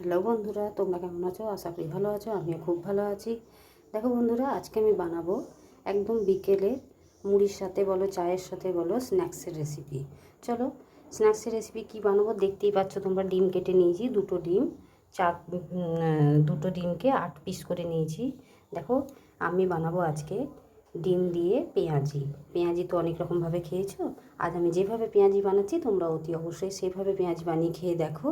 Hello বন্ধুরা, তোমরা কেমন আছো? আশা করি ভালো আছো। আমিও খুব ভালো আছি। দেখো বন্ধুরা, আজকে আমি বানাবো একদম বিকেলে মুড়ির সাথে বলো, চায়ের সাথে বলো, স্ন্যাক্সের রেসিপি। চলো, স্ন্যাক্সের রেসিপি কী বানাবো দেখতেই পাচ্ছ তোমরা। ডিম কেটে নিয়েছি, দুটো ডিমকে 8 পিস করে নিয়েছি। দেখো, আমি বানাবো আজকে ডিম দিয়ে পেঁয়াজি। পেঁয়াজি তো অনেক রকমভাবে খেয়েছো। আজ আমি যেভাবে পেঁয়াজি বানাচ্ছি তোমরা অতি অবশ্যই সেভাবে পেঁয়াজি বানিয়ে খেয়ে দেখো,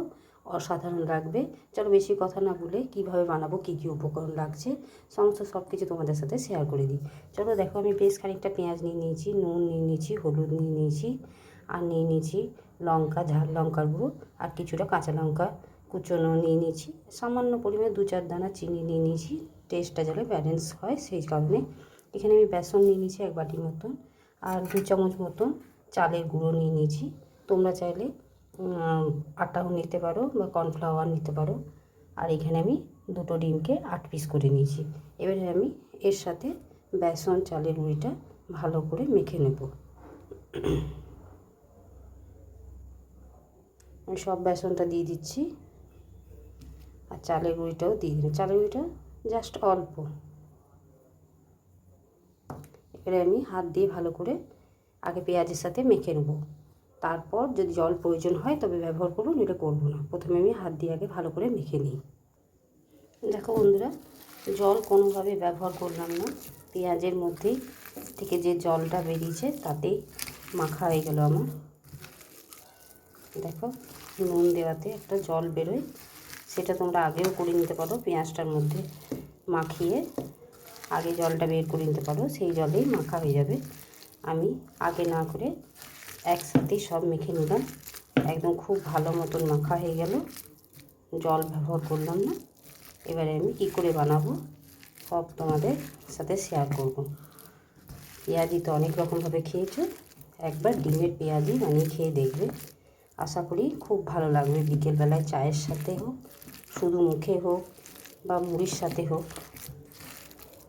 অসাধারণ লাগবে। চলো বেশি কথা না বলে কীভাবে বানাবো, কী কী উপকরণ লাগছে সমস্ত সব কিছু তোমাদের সাথে শেয়ার করে দিই। চলো দেখো, আমি বেশ খানিকটা পেঁয়াজ নিয়ে নিয়েছি, নুন নিয়ে নিয়েছি, হলুদ নিয়ে নিয়েছি, আর নিয়ে নিয়েছি লঙ্কা, ঝাল লঙ্কার গুঁড়ো, আর কিছুটা কাঁচা লঙ্কা কুচোনো নিয়ে নিয়েছি। সামান্য পরিমাণে 2-4 দানা চিনি নিয়ে নিয়েছি, টেস্টটা যেন ব্যালেন্স হয় সেই কারণে। এখানে আমি বেসন নিয়ে নিয়েছি 1 বাটির মতন, আর 2 চামচ মতন চালের গুঁড়ো নিয়ে নিয়েছি। তোমরা চাইলে আটাও নিতে পারো বা কর্নফ্লাওয়ার নিতে পারো। আর এখানে আমি দুটো ডিমকে 8 পিস করে নিয়েছি। এবারে আমি এর সাথে বেসন চালের গুঁড়িটা ভালো করে মেখে নেব। আমি সব বেসনটা দিয়ে দিচ্ছি, আর চালের গুঁড়িটাও দিয়ে দিলাম। চালের গুঁড়িটা জাস্ট অল্প। এবারে আমি হাত দিয়ে ভালো করে আগে পেঁয়াজের সাথে মেখে নেব। তারপর যদি জল প্রয়োজন হয় তবে ব্যবহার করুন, এটা করবো না। প্রথমে আমি হাত দিয়ে আগে ভালো করে মেখে নিই। দেখো বন্ধুরা, জল কোনোভাবে ব্যবহার করলাম না। পেঁয়াজের মধ্যেই থেকে যে জলটা বেরিয়েছে তাতেই মাখা হয়ে গেল আমার। দেখো, নুন দেওয়াতে একটা জল বেরোয়, সেটা তোমরা আগেও করে নিতে পারো। পেঁয়াজটার মধ্যে মাখিয়ে আগে জলটা বের করে নিতে পারো, সেই জলেই মাখা হয়ে যাবে। আমি আগে না করে একসাথেই সব মেখে নিলাম। একদম খুব ভালো মতন মাখা হয়ে গেল, জল ব্যবহার করলাম না। এবারে আমি কী করে বানাবো সব তোমাদের সাথে শেয়ার করব। পেঁয়াজি তো অনেক রকমভাবে খেয়েছো, একবার ডিমের পেঁয়াজি বানিয়ে খেয়ে দেখবে। আশা করি খুব ভালো লাগবে। বিকেলবেলায় চায়ের সাথে হোক, শুধু মুখে হোক, বা মুড়ির সাথে হোক,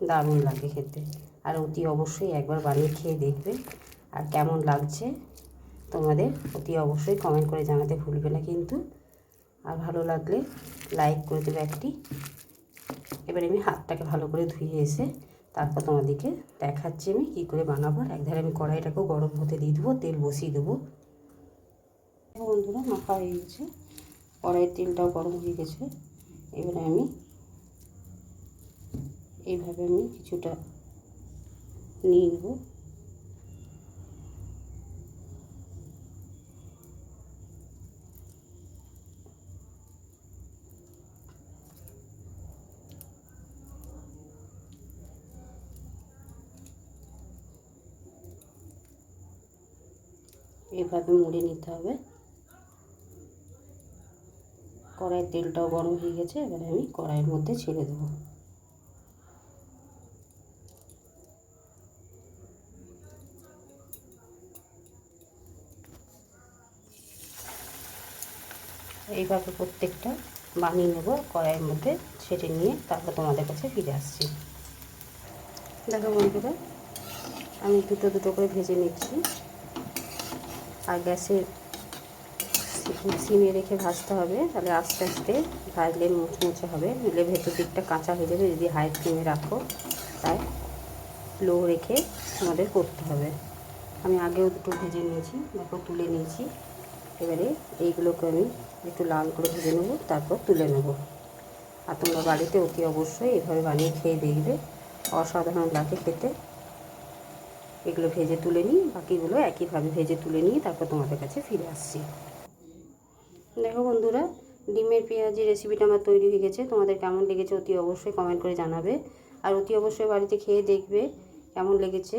দারুণ লাগে খেতে। আর অতি অবশ্যই একবার বানিয়ে খেয়ে দেখবে। আর কেমন লাগছে তোমাদের অতি অবশ্যই কমেন্ট করে জানাতে ভুলবে না কিন্তু। আর ভালো লাগলে লাইক করে দেবে একটি। এবারে আমি হাতটাকে ভালো করে ধুয়ে এসে তারপর তোমাদেরকে দেখাচ্ছি আমি কী করে বানাবো। আর একধারে আমি কড়াইটাকেও গরম হতে দিয়ে দেবো, তেল বসিয়ে দেবো। বন্ধুরা, মাখা হয়ে গেছে, কড়াইয়ের তেলটাও গরম হয়ে গেছে। এবারে আমি এইভাবে কিছুটা নিয়ে নেব। এইভাবে মুড়ে নিতে হবে। কড়াইয়ের তেলটাও গরম হয়ে গেছে, এবারে আমি কড়াইয়ের মধ্যে ছেড়ে দেবো। এইভাবে প্রত্যেকটা বানিয়ে নেব, কড়াইয়ের মধ্যে ছেড়ে নিয়ে তারপর তোমাদের কাছে ফিরে আসছি। দেখো বন্ধুরা, আমি দুটো দুটো করে ভেজে নিচ্ছি। আর গ্যাসের সিমে রেখে ভাজতে হবে, তাহলে আস্তে আস্তে ভাজলে মুচমুচে হবে, নইলে ভেতর দিকটা কাঁচা হয়ে যাবে যদি হাই ফ্লেমে রাখো। তাই লো রেখে আমাদের করতে হবে। আমি আগেও দুটো ভেজে নিয়েছি, দেখো তুলে নিয়েছি। এবারে এইগুলোকে আমি একটু লাল করে ভেজে নেব, তারপর তুলে নেব। আর তোমরা বাড়িতে অতি অবশ্যই এভাবে বানিয়ে খেয়ে দেখবে, অসাধারণ লাগে খেতে। এগুলো ভেজে তুলে নিই, বাকিগুলো একইভাবে ভেজে তুলে নিয়ে তারপর তোমাদের কাছে ফিরে আসছি। দেখো বন্ধুরা, ডিমের পেঁয়াজি রেসিপিটা আমার তৈরি হয়ে গেছে। তোমাদের কেমন লেগেছে অতি অবশ্যই কমেন্ট করে জানাবে। আর অতি অবশ্যই বাড়িতে খেয়ে দেখবে কেমন লেগেছে।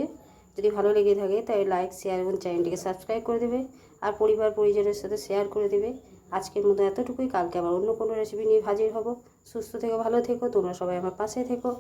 যদি ভালো লেগে থাকে তাহলে লাইক, শেয়ার এবং চ্যানেলটিকে সাবস্ক্রাইব করে দেবে। আর পরিবার পরিজনের সাথে শেয়ার করে দেবে। আজকের মতো এতটুকুই। কালকে আবার অন্য কোনো রেসিপি নিয়ে হাজির হব। সুস্থ থেকো, ভালো থেকো, তোমরা সবাই আমার পাশে থেকো।